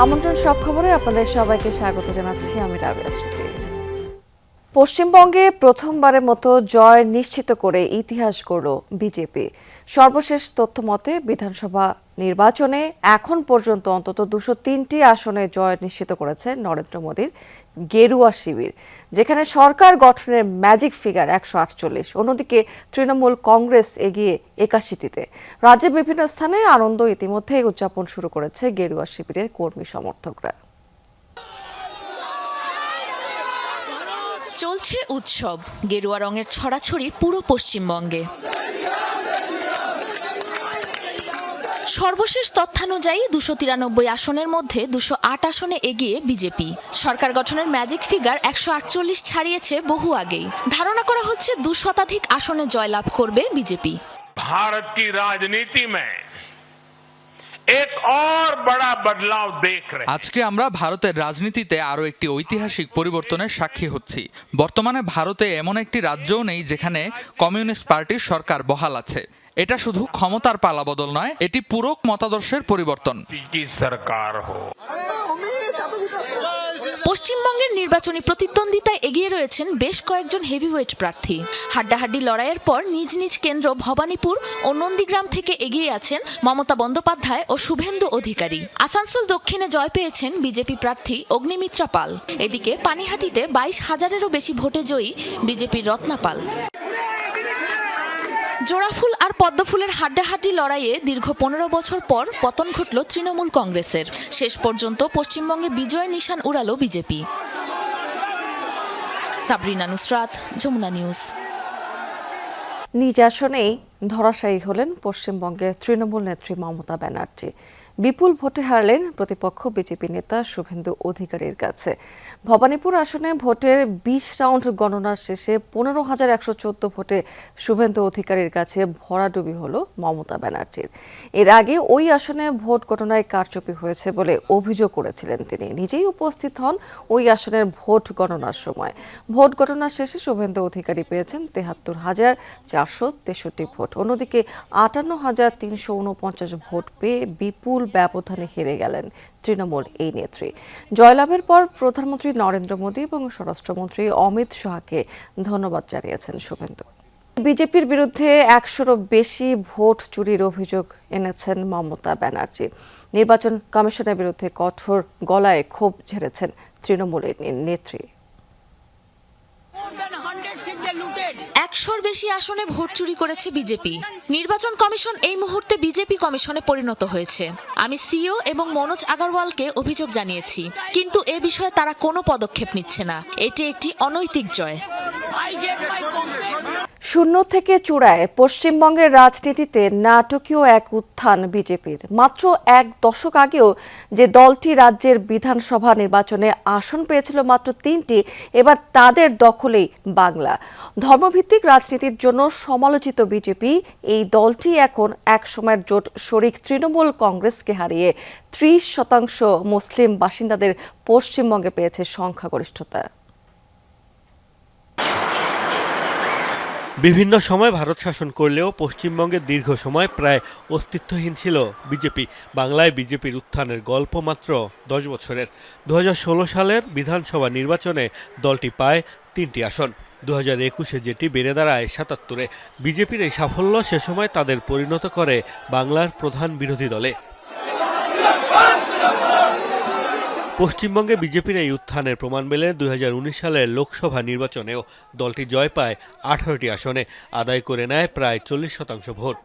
আমন্ত্রণ সব খবরে আপনাদের সবাইকে স্বাগত জানাচ্ছি আমি রাবিয়া শ্রুতি। পশ্চিমবঙ্গে প্রথমবারের মতো জয় নিশ্চিত করে ইতিহাস গড়ল বিজেপি। সর্বশেষ তথ্য মতে বিধানসভা নির্বাচনে এখন পর্যন্ত অন্তত 203টি আসনে জয় নিশ্চিত করেছে নরেন্দ্র মোদীর গেরুয়া শিবির, যেখানে সরকার গঠনের ম্যাজিক ফিগার 148। অন্যদিকে তৃণমূল কংগ্রেস এগিয়ে 81টিতে। রাজ্যের বিভিন্ন স্থানে আনন্দ ইতিমধ্যেই উদযাপন শুরু করেছে গেরুয়া শিবিরের কর্মী সমর্থকরা। চলছে উৎসব, গেরুয়া রঙের ছড়াছড়ি পুরো পশ্চিমবঙ্গে। সর্বশেষ তথ্যানুযায়ী 293 আসনের মধ্যে 208 আসনে এগিয়ে বিজেপি। সরকার গঠনের ম্যাজিক ফিগার 148 ছাড়িয়েছে বহু আগেই। ধারণা করা হচ্ছে 2 শতাধিক আসনে জয়লাভ করবে বিজেপি। भारत की राजनीति में एक और बड़ा बदलाव देख रहे हैं। আজকে আমরা ভারতের রাজনীতিতে আরো একটি ঐতিহাসিক পরিবর্তনের সাক্ষী হচ্ছি। বর্তমানে ভারতে এমন একটি রাজ্যও নেই যেখানে কমিউনিস্ট পার্টির সরকার বহাল আছে। এটা শুধু ক্ষমতার পালাবদল নয়, এটি পুরো মতাদর্শের পরিবর্তন। की सरकार हो। পশ্চিমবঙ্গের নির্বাচনী প্রতিদ্বন্দ্বিতায় এগিয়ে রয়েছেন বেশ কয়েকজন হেভিওয়েট প্রার্থী। হাড্ডাহাড্ডি লড়াইয়ের পর নিজ নিজ কেন্দ্র ভবানীপুর ও নন্দীগ্রাম থেকে এগিয়ে আছেন মমতা বন্দ্যোপাধ্যায় ও শুভেন্দু অধিকারী। আসানসোল দক্ষিণে জয় পেয়েছেন বিজেপি প্রার্থী অগ্নিমিত্রা পাল। এদিকে পানিহাটিতে 22,000-এরও বেশি ভোটে জয়ী বিজেপির রত্না পাল। জোড়াফুল আর পদ্মফুলের হাড্ডাহাড্ডি লড়াইয়ে দীর্ঘ 15 বছর পর পতন ঘটল তৃণমূল কংগ্রেসের। শেষ পর্যন্ত পশ্চিমবঙ্গে বিজয়ের নিশান উড়ালো বিজেপি। সাবরিনা নুসরাত, যমুনা নিউজ। নিজ আসনেই ধরাশায়ী হলেন পশ্চিমবঙ্গের তৃণমূল নেত্রী মমতা ব্যানার্জি। বিপুল ভোটে হারলেন প্রতিপক্ষ বিজেপি নেতা শুভেন্দু অধিকারীর কাছে। ভবানীপুর আসনে ভোটের 20 রাউন্ড গণনা শেষে 15,114 ভোটে শুভেন্দু অধিকারীর কাছে ভরাডুবি হল মমতা ব্যানার্জির। এর আগে ওই আসনে ভোট গণনায় কারচুপি হয়েছে বলে অভিযোগ করেছিলেন তিনি। নিজেই উপস্থিত হন ওই আসনের ভোট গণনার সময়। ভোট গণনা শেষে শুভেন্দু অধিকারী পেয়েছেন 73,463 ভোট। অন্যদিকে 58,349 ভোট পেয়ে বিপুল ব্যবধানে হেরে গেলেন তৃণমূল এই নেত্রী। জয়লাভের পর প্রধানমন্ত্রী নরেন্দ্র মোদী এবং স্বরাষ্ট্রমন্ত্রী অমিত শাহকে ধন্যবাদ জানিয়েছেন শুভেন্দু। বিজেপির বিরুদ্ধে 100-রও বেশি ভোট চুরির অভিযোগ এনেছেন মমতা ব্যানার্জি। নির্বাচন কমিশনের বিরুদ্ধে কঠোর গলায় ক্ষোভ ঝেড়েছেন তৃণমূলের নেত্রী। 100-র বেশি আসনে ভোট চুরি করেছে বিজেপি। নির্বাচন কমিশন এই মুহূর্তে বিজেপি কমিশনে পরিণত হয়েছে। আমি সিও এবং মনোজ আগরওয়ালকে অভিযোগ জানিয়েছি, কিন্তু এ বিষয়ে তারা কোনো পদক্ষেপ নিচ্ছে না। এটি একটি অনৈতিক জয়। শূন্য থেকে চূড়ায় পশ্চিমবঙ্গের রাজনীতিতে নাটকীয় এক উত্থান বিজেপির। মাত্র 1 দশক আগেও যে দলটি রাজ্যের বিধানসভা নির্বাচনে আসন পেয়েছিল মাত্র 3টি, এবার তাদের দখলেই বাংলা। ধর্মভিত্তিক রাজনীতির জন্য সমালোচিত বিজেপি এই দলটি এখন এক সময়ের জোট শরিক তৃণমূল কংগ্রেসকে হারিয়ে 30% মুসলিম বাসিন্দাদের পশ্চিমবঙ্গে পেয়েছে সংখ্যাগরিষ্ঠতা। বিভিন্ন সময় ভারত শাসন করলেও পশ্চিমবঙ্গে দীর্ঘ সময় প্রায় অস্তিত্বহীন ছিল বিজেপি। বাংলায় বিজেপির উত্থানের গল্প মাত্র 10 বছরের। 2016 সালের বিধানসভা নির্বাচনে দলটি পায় 3টি আসন। 2021-এ যেটি বেড়ে দাঁড়ায় 77-এ। বিজেপির এই সাফল্য সে সময় তাদের পরিণত করে বাংলার প্রধান বিরোধী দলে। পশ্চিমবঙ্গে বিজেপির এই উত্থানের প্রমাণ মেলে 2019 সালের লোকসভা নির্বাচনেও। দলটি জয় পায় 18টি আসনে, আদায় করে নেয় প্রায় 40% ভোট।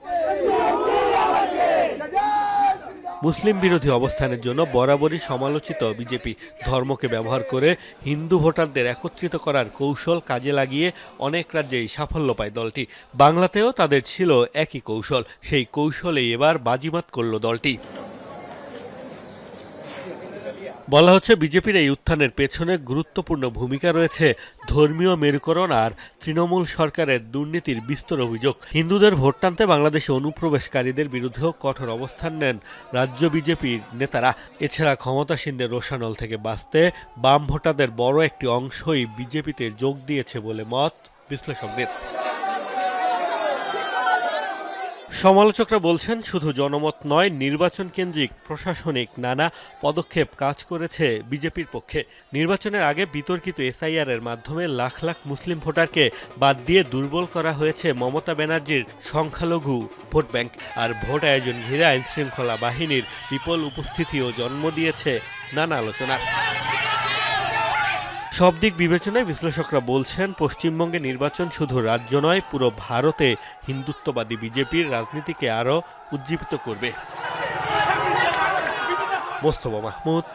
মুসলিম বিরোধী অবস্থানের জন্য বরাবরই সমালোচিত বিজেপি ধর্মকে ব্যবহার করে হিন্দু ভোটারদের একত্রিত করার কৌশল কাজে লাগিয়ে অনেক রাজ্যেই সাফল্য পায় দলটি। বাংলাতেও তাদের ছিল একই কৌশল। সেই কৌশলেই এবার বাজিমাত করল দলটি। বলা হচ্ছে বিজেপির এই উত্থানের পেছনে গুরুত্বপূর্ণ ভূমিকা রয়েছে ধর্মীয় মেরুকরণ আর তৃণমূল সরকারের দুর্নীতির বিস্তর অভিযোগ। হিন্দুদের ভোট টানতে বাংলাদেশে অনুপ্রবেশকারীদের বিরুদ্ধেও কঠোর অবস্থান নেন রাজ্য বিজেপির নেতারা। এছাড়া ক্ষমতাসীনদের রোষানল থেকে বাঁচতে বাম ভোটারদের বড় একটি অংশই বিজেপিতে যোগ দিয়েছে বলে মত বিশ্লেষকদের। সমালোচকরা বলছেন শুধু জনমত নয়, নির্বাচন কেন্দ্রিক প্রশাসনিক নানা পদক্ষেপ কাজ করেছে বিজেপির পক্ষে। নির্বাচনের আগে বিতর্কিত এসআইআর এর মাধ্যমে লাখ লাখ মুসলিম ভোটারকে বাদ দিয়ে দুর্বল করা হয়েছে মমতা ব্যানার্জির সংখ্যালঘু ভোট ব্যাংক। আর ভোট আয়োজন ঘিরে আইনশৃঙ্খলা বাহিনীর বিপুল উপস্থিতিও জন্ম দিয়েছে নানা আলোচনা। সব দিক বিবেচনায় বিশ্লেষকরা বলছেন পশ্চিমবঙ্গে নির্বাচন শুধু রাজ্য নয়, পুরো ভারতে হিন্দুত্ববাদী বিজেপির রাজনীতিকে আরও উজ্জীবিত করবে। মোস্তফা মাহমুদ,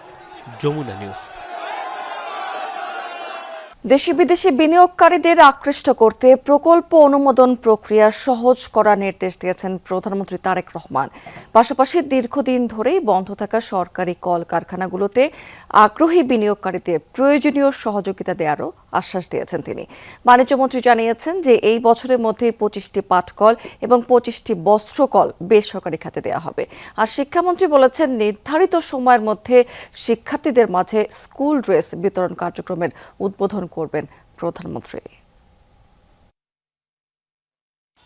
যমুনা নিউজ। দেশি বিদেশি বিনিয়োগকারীদের আকৃষ্ট করতে প্রকল্প অনুমোদন প্রক্রিয়া সহজ করার নির্দেশ দিয়েছেন প্রধানমন্ত্রী তারেক রহমান। পাশাপাশি দীর্ঘদিন ধরেই বন্ধ থাকা সরকারি কলকারখানাগুলোতে আগ্রহী বিনিয়োগকারীদের প্রয়োজনীয় সহযোগিতা দেওয়ারও আশ্বাস দিয়েছেন তিনি। বাণিজ্যমন্ত্রী জানিয়েছেন যে এই বছরের মধ্যে 25টি পাটকল এবং 25টি বস্ত্রকল বেসরকারি খাতে দেওয়া হবে। আর শিক্ষামন্ত্রী বলেছেন নির্ধারিত সময়ের মধ্যে শিক্ষার্থীদের মাঝে স্কুল ড্রেস বিতরণ কার্যক্রমের উদ্বোধন করবেন প্রধানমন্ত্রী।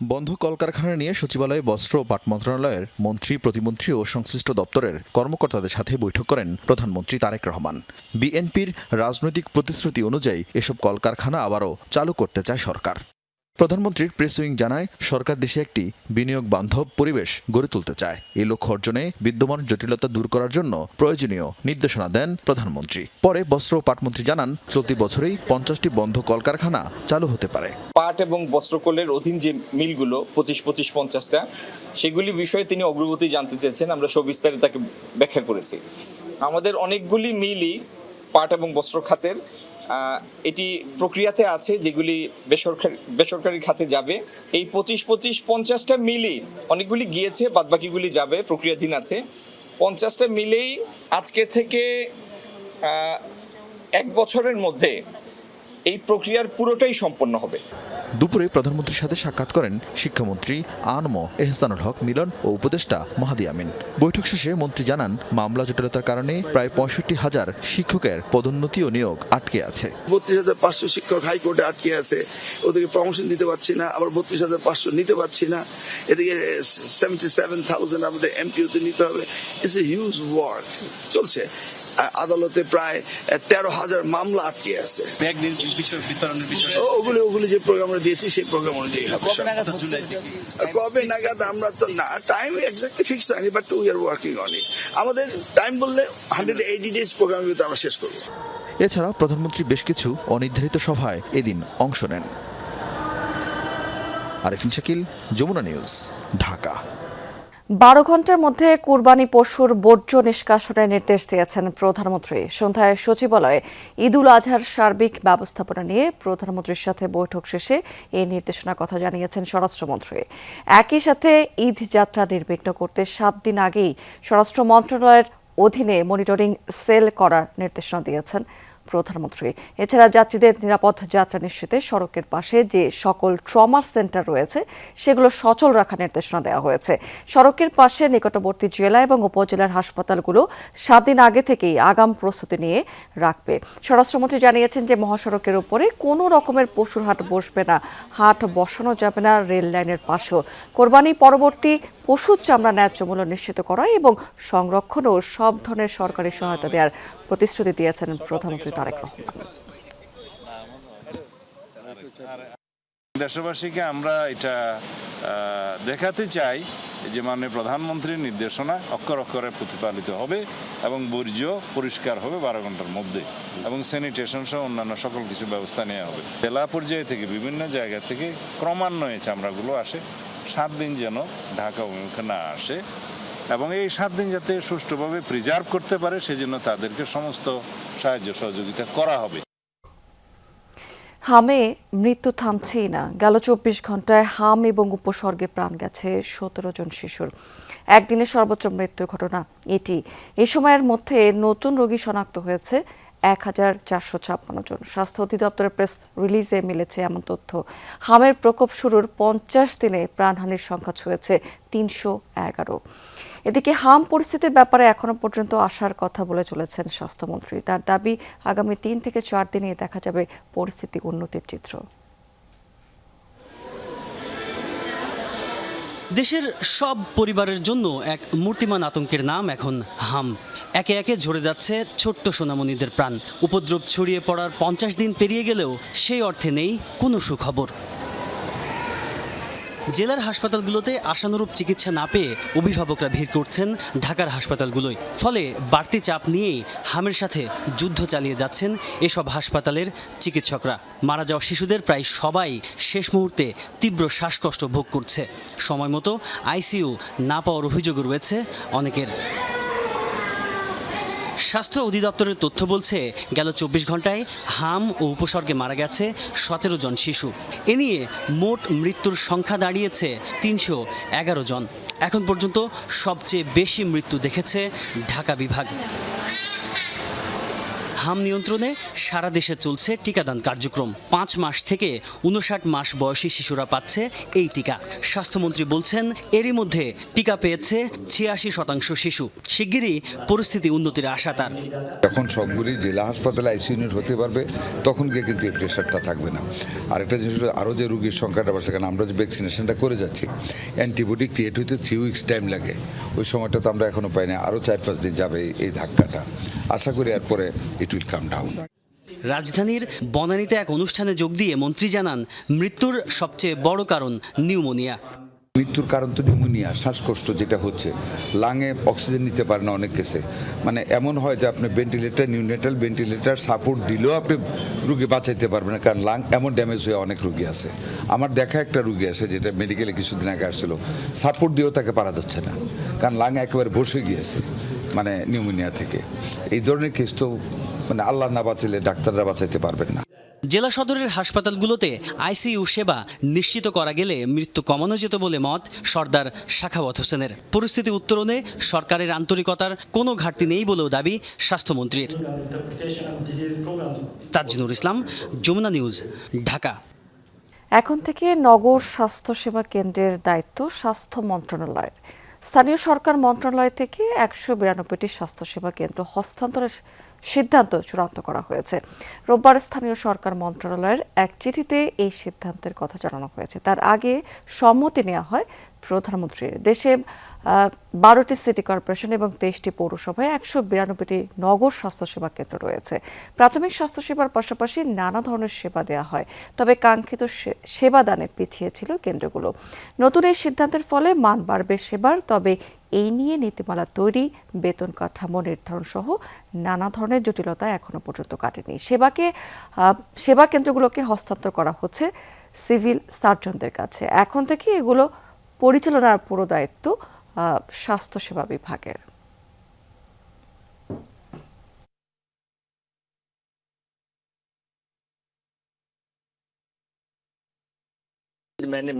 বন্ধ কলকারখানা নিয়ে সচিবালয়ে বস্ত্র ও পাট মন্ত্রণালয়ের মন্ত্রী, প্রতিমন্ত্রী ও সংশ্লিষ্ট দপ্তরের কর্মকর্তাদের সাথে বৈঠক করেন প্রধানমন্ত্রী তারেক রহমান। বিএনপির রাজনৈতিক প্রতিশ্রুতি অনুযায়ী এসব কলকারখানা আবারও চালু করতে চায় সরকার। প্রধানমন্ত্রীর প্রেস উইং জানায়, সরকার দেশে একটি বিনিয়োগ বান্ধব পরিবেশ গড়ে তুলতে চায়। এই লক্ষ্য অর্জনে বিদ্যমান জটিলতা দূর করার জন্য প্রয়োজনীয় নির্দেশনা দেন প্রধানমন্ত্রী। পরে বস্ত্র ও পাটমন্ত্রী জানান, চলতি বছরেই 50টি বন্ধ কলকারখানা চালু হতে পারে। পাট এবং বস্ত্রকলের অধীন যে মিলগুলো 25-50টা, সেগুলি বিষয়ে তিনি অগ্রগতি জানতে চেয়েছেন। আমরা সবিস্তারে তাকে ব্যাখ্যা করেছি। আমাদের অনেকগুলি মিলই পাট এবং বস্ত্র খাতের এটি প্রক্রিয়াতে আছে, যেগুলি বেসরকারি খাতে যাবে। এই 25-50টা মিলই অনেকগুলি গিয়েছে, বাদবাকিগুলি যাবে, প্রক্রিয়াধীন আছে। 50টা মিলেই আজকে থেকে 1 বছরের মধ্যে এই প্রক্রিয়ার পুরোটাই সম্পন্ন হবে। দুপুরে প্রধানমন্ত্রীর সাথে সাক্ষাৎ করেন শিক্ষামন্ত্রী আনম এহসানুল হক মিলন ও উপদেষ্টা মাহাদি আমিন। বৈঠক শেষে মন্ত্রী জানান, মামলা জটিলতার কারণে প্রায় 65,000 শিক্ষকের পদোন্নতি ও নিয়োগ আটকে আছে। 32,500 শিক্ষক হাইকোর্টে আটকে আছে, ওদেরকে প্রমোশন দিতে পারছি না, আবার 32,500 নিতে পারছি না। এদিকে 77,000 আমাদের এমপিওতে নিতে হবে। ইটস এ হিউজ ওয়ার্ক চলছে। আদালতে প্রায় 13,000 মামলা আটকে আছে। ওগুলি যে প্রোগ্রাম দিয়েছি সেই প্রোগ্রাম অনুযায়ী কবে নাগাদ আমরা তো না টাইম এক্স্যাক্টলি ফিক্স হয়নি, but we are working on it. আমাদের টাইম বললে 180 ডেজ প্রোগ্রামের ভিতরে আমরা শেষ করব। এছাড়া প্রধানমন্ত্রী বেশ কিছু অনির্ধারিত সভায় এদিন অংশ নেন। আরিফিন শাকিল, যমুনা নিউজ, ঢাকা। 12 ঘন্টার মধ্যে কুরবানি পশুর বর্জ্য নিষ্কাশনের নির্দেশ দিয়েছেন প্রধানমন্ত্রী। সন্ধ্যায় সচিবালয়ে ঈদুল আজহার সার্বিক ব্যবস্থাপনা নিয়ে প্রধানমন্ত্রীর সাথে বৈঠক শেষে এই নির্দেশনার কথা জানিয়েছেন স্বরাষ্ট্রমন্ত্রী। একই সাথে ঈদ যাত্রা নির্বিঘ্ন করতে 7 দিন আগেই স্বরাষ্ট্র মন্ত্রণালয়ের অধীনে মনিটরিং সেল করার নির্দেশনা দিয়েছেন প্রধানমন্ত্রী। এছাড়া যাত্রীদের নিরাপদ যাত্রা নিশ্চিতে সড়কের পাশে যে সকল ট্রমা সেন্টার রয়েছে সেগুলো সচল রাখার নির্দেশনা দেওয়া হয়েছে। সড়কের পাশে নিকটবর্তী জেলা এবং উপজেলার হাসপাতালগুলো 7 দিন আগে থেকেই আগাম প্রস্তুতি নিয়ে রাখবে। স্বরাষ্ট্রমন্ত্রী জানিয়েছেন যে মহাসড়কের উপরে কোনো রকমের পশুর হাট বসবে না, হাট বসানো যাবে না রেল লাইনের পাশেও। কোরবানি পরবর্তী পশুর চামড়া ন্যায্য মূল্য নিশ্চিত করা এবং সংরক্ষণ ও সব ধরনের সরকারি সহায়তা দেওয়ার প্রতিশ্রুতি দিয়েছেন প্রধানমন্ত্রী তারেক রহমান। দেশবাসীকে আমরা এটা দেখাতে চাই যে মাননীয় প্রধানমন্ত্রীর নির্দেশনা অক্ষর অক্ষরে প্রতিপালিত হবে এবং বর্জ্য পরিষ্কার হবে 12 ঘন্টার মধ্যে, এবং স্যানিটেশন সহ অন্যান্য সকল কিছু ব্যবস্থা নেওয়া হবে। জেলা পর্যায়ে থেকে বিভিন্ন জায়গা থেকে ক্রমান্বয়ে চামড়াগুলো আসে, 7 দিন যেন ঢাকা অভিমুখে না আসে, এবং এই 7 দিন যাতে সুষ্ঠুভাবে প্রিজার্ভ করতে পারে সেজন্য তাদেরকে সমস্ত সাহায্য সহযোগিতা করা হবে। হামে মৃত্যু থামছেই না। গেল 24 ঘন্টায় হাম এবং উপসর্গে প্রাণ গেছে 17 জন শিশুর। একদিনে সর্বোচ্চ মৃত্যুর ঘটনা এটি। এই সময়ের মধ্যে নতুন রোগী শনাক্ত হয়েছে 1456 জন। স্বাস্থ্য অধিদপ্তরের প্রেস রিলিজে মিলেছে এমন তথ্য। হামের প্রকোপ শুরুর 50 দিনে প্রাণহানির সংখ্যা ছুঁয়েছে 311। এদিকে হাম পরিস্থিতির ব্যাপারে এখনো পর্যন্ত আশার কথা বলে চলেছেন স্বাস্থ্যমন্ত্রী। তার দাবি, আগামী 3 থেকে 4 দিনে দেখা যাবে পরিস্থিতি উন্নতির চিত্র। দেশের সব পরিবারের জন্য এক মূর্তিমান আতঙ্কের নাম এখন হাম। একে একে ঝরে যাচ্ছে ছোট্ট সোনামণিদের প্রাণ। উপদ্রব ছড়িয়ে পড়ার 50 দিন পেরিয়ে গেলেও সেই অর্থে নেই কোনো সুখবর। জেলার হাসপাতালগুলোতে আশানুরূপ চিকিৎসা না পেয়ে অভিভাবকরা ভিড় করছেন ঢাকার হাসপাতালগুলোয়। ফলে বাড়তি চাপ নিয়েই হামের সাথে যুদ্ধ চালিয়ে যাচ্ছেন এসব হাসপাতালের চিকিৎসকরা। মারা যাওয়া শিশুদের প্রায় সবাই শেষ মুহূর্তে তীব্র শ্বাসকষ্ট ভোগ করছে। সময় মতো আইসিইউ না পাওয়ার অভিযোগও রয়েছে অনেকের। স্বাস্থ্য অধিদপ্তরের তথ্য বলছে গেল 24 ঘন্টায় হাম ও উপসর্গে মারা গেছে 17 জন শিশু। এ নিয়ে মোট মৃত্যুর সংখ্যা দাঁড়িয়েছে 311 জন। এখন পর্যন্ত সবচেয়ে বেশি মৃত্যু দেখেছে ঢাকা বিভাগ। হাম নিয়ন্ত্রণে সারা দেশে চলছে টিকাদান কার্যক্রম। 5 মাস থেকে 59 মাস বয়সী শিশুরা পাচ্ছে এই টিকা। স্বাস্থ্যমন্ত্রী বলছেন এরই মধ্যে টিকা পেয়েছে 86% শিশু। শিগগিরই পরিস্থিতি উন্নতির আশা তার। যখন সবগুলি জেলা হাসপাতালে আইসিইউ ইউনিট হতে পারবে তখন গিয়ে কিন্তু এই প্রেশারটা থাকবে না। আর একটা জিনিস হলো আরও যে রোগীর সংখ্যাটা বাড়ছে, কারণ আমরা যে ভ্যাকসিনেশনটা করে যাচ্ছি অ্যান্টিবডি ক্রিয়েট হইতে 3 উইকস টাইম লাগে। ওই সময়টা তো আমরা এখনও পাই না, আরও 4-5 দিন যাবে এই ধাক্কাটা। আশা করি এরপরে ইট উইল কাম ডাউন। রাজধানীর বনানীতে এক অনুষ্ঠানে যোগ দিয়ে মন্ত্রী জানান মৃত্যুর সবচেয়ে বড় কারণ নিউমোনিয়া। মৃত্যুর কারণ তো নিউমোনিয়া, শ্বাসকষ্ট যেটা হচ্ছে, লাঙে অক্সিজেন নিতে পারে না অনেক কেসে। মানে এমন হয় যে আপনি ভেন্টিলেটর, নিউনেটাল ভেন্টিলেটর সাপোর্ট দিলেও আপনি রুগী বাঁচাইতে পারবেন না, কারণ লাং এমন ড্যামেজ হয়ে অনেক রুগী আছে। আমার দেখা একটা রুগী আছে যেটা মেডিকেলে কিছুদিন আগে আসছিল, সাপোর্ট দিয়েও তাকে পারা যাচ্ছে না, কারণ লাং একেবারে বসে গিয়েছে মানে নিউমোনিয়া থেকে। এই ধরনের কেস তো মানে আল্লাহ না বাঁচালে ডাক্তাররা বাঁচাইতে পারবেন না। জেলা সদরের হাসপাতালগুলোতে আইসিইউ সেবা নিশ্চিত করা গেলে মৃত্যু কমানো যেত বলে মত সর্দার সাখাওয়াত হোসেনের। পরিস্থিতি উত্তরণে সরকারের আন্তরিকতার কোনো ঘাটতি নেই বলেও দাবি স্বাস্থ্যমন্ত্রীর। তাজনুর ইসলাম, যমুনা নিউজ, ঢাকা। এখন থেকে নগর স্বাস্থ্যসেবা কেন্দ্রের দায়িত্ব স্বাস্থ্য মন্ত্রণালয়ের। স্থানীয় সরকার মন্ত্রণালয় থেকে 192টি স্বাস্থ্যসেবা কেন্দ্র হস্তান্তরের সিদ্ধান্ত চূড়ান্ত করা হয়েছে। রোববার স্থানীয় সরকার মন্ত্রণালয়ের এক চিঠিতে এই সিদ্ধান্তের কথা জানানো হয়েছে। তার আগে সম্মতি নেওয়া হয় প্রধানমন্ত্রীর। দেশে 12টি সিটি কর্পোরেশন এবং 23টি পৌরসভায় 192টি নগর স্বাস্থ্যসেবা কেন্দ্র রয়েছে। প্রাথমিক স্বাস্থ্যসেবার পাশাপাশি নানা ধরনের সেবা দেওয়া হয়, তবে কাঙ্ক্ষিত সেবা দানে পিছিয়ে ছিল কেন্দ্রগুলো। নতুন এই সিদ্ধান্তের ফলে মান বাড়বে সেবার, তবে এই নিয়ে নীতিমালা তৈরি, বেতন কাঠামো নির্ধারণ সহ নানা ধরনের জটিলতা এখনো পর্যন্ত কাটেনি। সেবা কেন্দ্রগুলোকে হস্তান্তর করা হচ্ছে সিভিল সার্জনদের কাছে। এখন থেকে এগুলো পরিচালনার পুরো দায়িত্ব স্বাস্থ্যসেবা বিভাগের।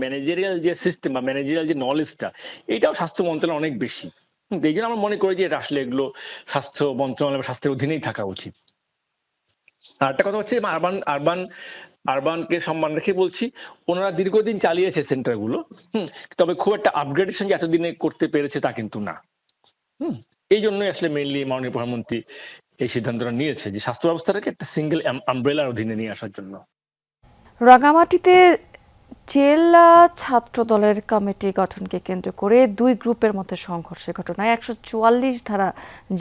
ম্যানেজারিয়াল যে সিস্টেম বা ম্যানেজারিয়াল যে নলেজটা, এটাও স্বাস্থ্য মন্ত্রণালয় অনেক বেশি। এই জন্য আমরা মনে করি যে আসলে এগুলো স্বাস্থ্য মন্ত্রণালয় বা স্বাস্থ্যের অধীনেই থাকা উচিত। আর একটা কথা হচ্ছে আরবানকে সম্মান রেখে বলছি, ওনারা দীর্ঘদিন চালিয়েছে সেন্টারগুলো, তবে খুব একটা আপগ্রেডেশন যে এতদিনে করতে পেরেছে তা কিন্তু না। এই জন্যই আসলে মেইনলি মাননীয় প্রধানমন্ত্রী এই সিদ্ধান্তটা নিয়েছে যে স্বাস্থ্য ব্যবস্থাটাকে একটা সিঙ্গেল আমব্রেলার অধীনে নিয়ে আসার জন্য। রাঙামাটিতে জেলা ছাত্র দলের কমিটি গঠনকে কেন্দ্র করে 2 গ্রুপের মধ্যে সংঘর্ষের ঘটনায় 144 ধারা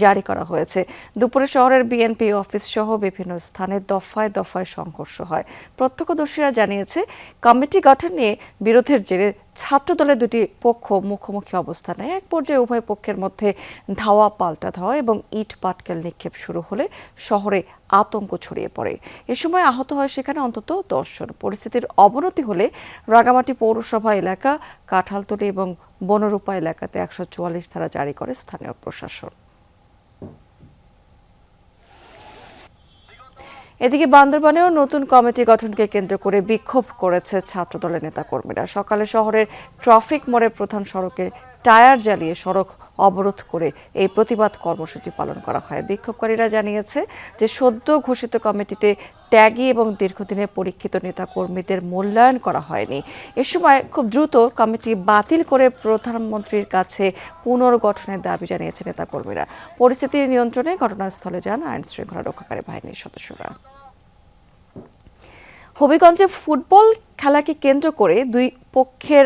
জারি করা হয়েছে। দুপুরে শহরের বিএনপি অফিস সহ বিভিন্ন স্থানে দফায় দফায় সংঘর্ষ হয়। প্রত্যক্ষদর্শীরা জানিয়েছে কমিটি গঠন নিয়ে বিরোধের জেরে ছাত্র দলের 2টি পক্ষ মুখোমুখি অবস্থান নেয়। এক পর্যায়ে উভয় পক্ষের মধ্যে ধাওয়া পাল্টা ধাওয়া এবং ইট পাটকেল নিক্ষেপ শুরু হলে শহরে আতঙ্ক ছড়িয়ে পড়ে। এ সময় আহত হয় সেখানে অন্তত 10 জন। পরিস্থিতির অবনতি হলে রাঙামাটি পৌরসভা এলাকা, কাঁঠালতলী এবং বনরূপা এলাকাতে 144 ধারা জারি করে স্থানীয় প্রশাসন। এদিকে বান্দরবানেও নতুন কমিটি গঠনকে কেন্দ্র করে বিক্ষোভ করেছে ছাত্রদলের নেতাকর্মীরা। সকালে শহরের ট্রাফিক মোড়ে প্রধান সড়কে টায়ার জ্বালিয়ে সড়ক অবরোধ করে এই প্রতিবাদ কর্মসূচি পালন করা হয়। বিক্ষোভকারীরা জানিয়েছে যে সদ্য ঘোষিত কমিটিতে ত্যাগী এবং দীর্ঘদিনের পরীক্ষিত নেতাকর্মীদের মূল্যায়ন করা হয়নি। এ সময় খুব দ্রুত কমিটি বাতিল করে প্রধানমন্ত্রীর কাছে পুনর্গঠনের দাবি জানিয়েছে নেতাকর্মীরা। পরিস্থিতি নিয়ন্ত্রণে ঘটনাস্থলে যান আইন শৃঙ্খলা রক্ষাকারী বাহিনীর সদস্যরা। হবিগঞ্জে ফুটবল খেলাকে কেন্দ্র করে দুই পক্ষের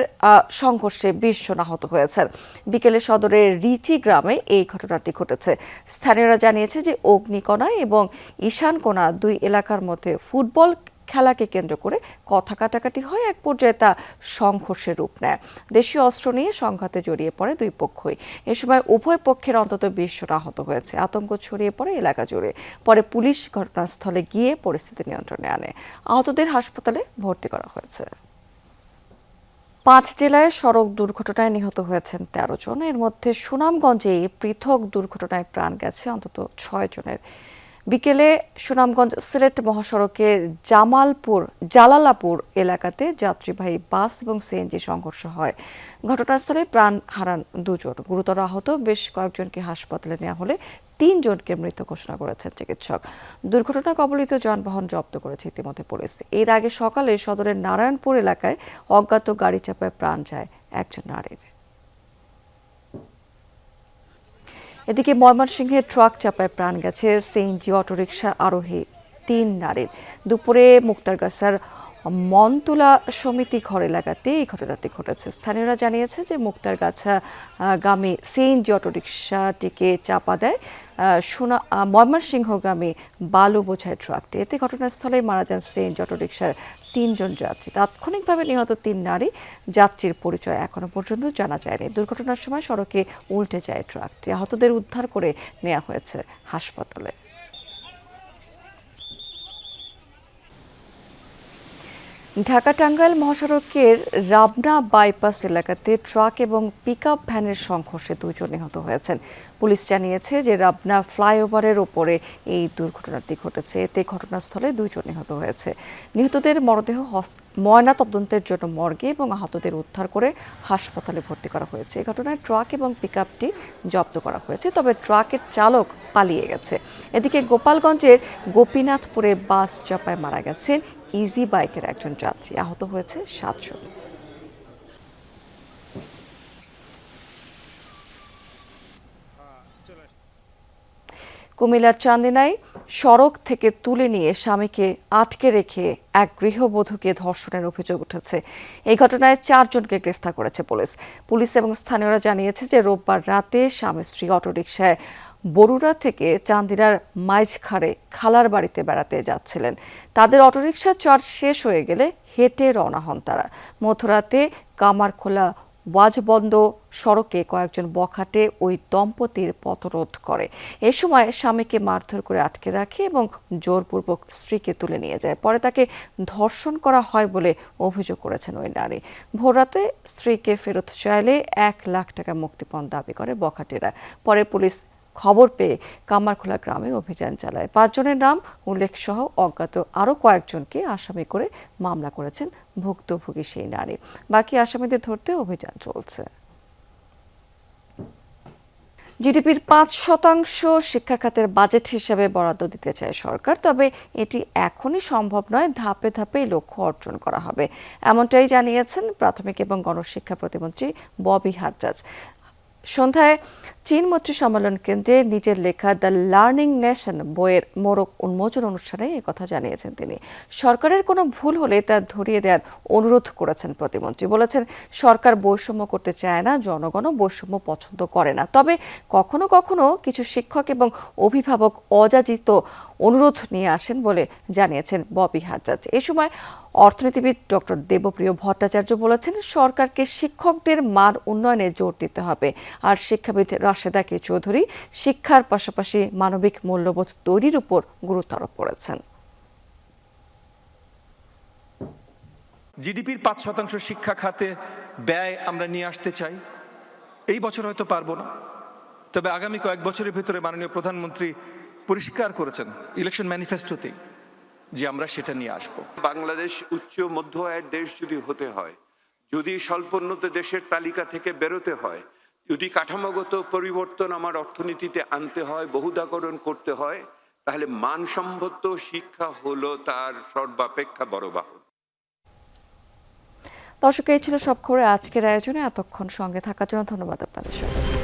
সংঘর্ষে 20 জন আহত হয়েছেন। বিকেলে সদরের রিচি গ্রামে এই ঘটনাটি ঘটেছে। স্থানীয়রা জানিয়েছে যে অগ্নিকণা এবং ঈশানকোনা দুই এলাকার মধ্যে ফুটবল খেলাকে কেন্দ্র করে কথা কাটাকাটি হয়, এক পর্যায়ে তা সংঘর্ষের রূপ নেয়। দেশীয় অস্ত্র নিয়ে সংঘাতে জড়িয়ে পড়ে দুই পক্ষই। এ সময় উভয় পক্ষের অন্তত 20 জন আহত হয়েছে। আতঙ্ক ছড়িয়ে পড়ে এলাকা জুড়ে। পরে পুলিশ ঘটনাস্থলে গিয়ে পরিস্থিতি নিয়ন্ত্রণে আনে। আহতদের হাসপাতালে ভর্তি করা হয়েছে। 5 জেলায় সড়ক দুর্ঘটনায় নিহত হয়েছেন 13 জন। এর মধ্যে সুনামগঞ্জে পৃথক দুর্ঘটনায় প্রাণ গেছে অন্তত 6 জনের। বিকেলে সুনামগঞ্জ সিলেট মহাসড়কের জালালাপুর এলাকাতে যাত্রীবাহী বাস এবং সিএনজি সংঘর্ষ হয়। ঘটনাস্থলে প্রাণ হারান 2 জন। গুরুতর আহত বেশ কয়েকজনকে হাসপাতালে নেওয়া হলে 3 জনকে মৃত ঘোষণা করেছেন চিকিৎসক। দুর্ঘটনা কবলিত যানবাহন জব্দ করেছে ইতিমধ্যে পুলিশ। এর আগে সকালে সদরের নারায়ণপুর এলাকায় অজ্ঞাত গাড়ি চাপায় প্রাণ যায় একজন নারীর। এদিকে ময়মনসিংহে ট্রাক চাপায় প্রাণ গেছে সিএনজি অটোরিকশা আরোহী 3 নারীর। দুপুরে মুক্তারগাছার মনতুলা সমিতি ঘর এলাকাতে এই ঘটনাটি ঘটেছে। স্থানীয়রা জানিয়েছে যে মুক্তারগাছা গামী সিএনজি অটোরিকশাটিকে চাপা দেয় ময়মনসিংহগামী বালু বোঝাই ট্রাকটি। এতে ঘটনাস্থলে মারা যান সিএনজি অটোরিকশার 3 জন যাত্রী। তাৎক্ষণিকভাবে নিহত 3 নারী যাত্রীর পরিচয় এখনো পর্যন্ত জানা যায়নি। দুর্ঘটনার সময় সড়কে উল্টে যায় ট্রাকটি। আহতদের উদ্ধার করে নেওয়া হয়েছে হাসপাতালে। ঢাকা টাঙ্গাইল মহাসড়কের রাবনা বাইপাস এলাকাতে ট্রাক এবং পিকআপ ভ্যানের সংঘর্ষে 2 জন নিহত হয়েছেন। পুলিশ জানিয়েছে যে রাবনা ফ্লাইওভারের ওপরে এই দুর্ঘটনাটি ঘটেছে। এতে ঘটনাস্থলে 2 জন নিহত হয়েছে। নিহতদের মরদেহ ময়না তদন্তের জন্য মর্গে এবং আহতদের উদ্ধার করে হাসপাতালে ভর্তি করা হয়েছে। এই ঘটনায় ট্রাক এবং পিকআপটি জব্দ করা হয়েছে, তবে ট্রাকের চালক পালিয়ে গেছে। এদিকে গোপালগঞ্জের গোপীনাথপুরে বাস চাপায় মারা গেছেন ইজি বাইকের একজন যাত্রী। আহত হয়েছে 7 জন। কুমিল্লার চান্দিনায় সড়ক থেকে তুলে নিয়ে স্বামীকে আটকে রেখে এক গৃহবধূকে ধর্ষণের অভিযোগ উঠেছে। এই ঘটনায় 4 জনকে গ্রেফতার করেছে পুলিশ এবং স্থানীয়রা জানিয়েছে যে রোববার রাতে স্বামী স্ত্রী অটোরিকশায় বরুড়া থেকে চান্দিনার মাইজখাড়ে খালার বাড়িতে বেড়াতে যাচ্ছিলেন। তাদের অটোরিকশা চার্জ শেষ হয়ে গেলে হেঁটে রওনা হন তারা। মধ্যরাতে কামারখোলা ওয়াজবন্দ সড়কে কয়েকজন বখাটে ওই দম্পতির পথরোধ করে। এ সময় স্বামীকে মারধর করে আটকে রাখে এবং জোরপূর্বক স্ত্রীকে তুলে নিয়ে যায়। পরে তাকে ধর্ষণ করা হয় বলে অভিযোগ করেছেন ওই নারী। ভোররাতে স্ত্রীকে ফেরত চাইলে 1 লাখ টাকা মুক্তিপণ দাবি করে বখাটেরা। পরে পুলিশ খবর পেয়ে কামারখোলা গ্রামে অভিযান চালায়। 5 জনের নাম উল্লেখ সহ অজ্ঞাত আরও কয়েকজনকে আসামি করে মামলা করেছেন ভুক্তভোগী সেই নারী। বাকি আসামিদের ধরতে অভিযান চলছে। জিডিপির 5% শিক্ষা খাতের বাজেট হিসেবে বরাদ্দ দিতে চায় সরকার, তবে এটি এখনই সম্ভব নয়। ধাপে ধাপে লক্ষ্য অর্জন করা হবে, এমনটাই জানিয়েছেন প্রাথমিক এবং গণশিক্ষা প্রতিমন্ত্রী ববি হাজ্জাজ। সন্ধ্যায় চীন মৈত্রী সম্মেলন কেন্দ্রে নিজের লেখা দ্য লার্নিং নেশন বইয়ের মোড়ক উন্মোচন অনুষ্ঠানে একথা জানিয়েছেন তিনি। সরকারের কোনো ভুল হলে তা ধরিয়ে দেওয়ার অনুরোধ করেছেন প্রতিমন্ত্রী। বলেছেন সরকার বৈষম্য করতে চায় না, জনগণও বৈষম্য পছন্দ করে না। তবে কখনো কখনো কিছু শিক্ষক এবং অভিভাবক অযাচিত অনুরোধ নিয়ে আসেন বলে জানিয়েছেন ববি হাজ্জাজ। এ সময় অর্থনীতিবিদ ডক্টর দেবপ্রিয় ভট্টাচার্য বলেছেন সরকারকে শিক্ষকদের মান উন্নয়নে জোর দিতে হবে। আর শিক্ষাবিদ রাশেদা কে চৌধুরী শিক্ষার পাশাপাশি মানবিক মূল্যবোধ তৈরির উপর গুরুত্ব আরোপ করেছেন। জিডিপির 5% শিক্ষা খাতে ব্যয় আমরা নিয়ে আসতে চাই। এই বছর হয়তো পারবো না, তবে আগামী কয়েক বছরের ভিতরে মাননীয় প্রধানমন্ত্রী পরিষ্কার করেছেন ইলেকশন ম্যানিফেস্টোতে যে আমরা সেটা নিয়ে আসবো। বাংলাদেশ উচ্চ মধ্য আয়ের দেশ যদি হতে হয়, যদি স্বল্পোন্নত দেশের তালিকা থেকে বেরোতে হয়, যদি কাঠামোগত পরিবর্তন আমার অর্থনীতিতে আনতে হয়, বহুদাকরণ করতে হয়, তাহলে মানসম্মত শিক্ষা হলো তার সর্বাপেক্ষা বড় বাহন। দর্শক, এই ছিল সব খবরে আজকের আয়োজনে। এতক্ষণ সঙ্গে থাকার জন্য ধন্যবাদ আপনাদের সবাইকে।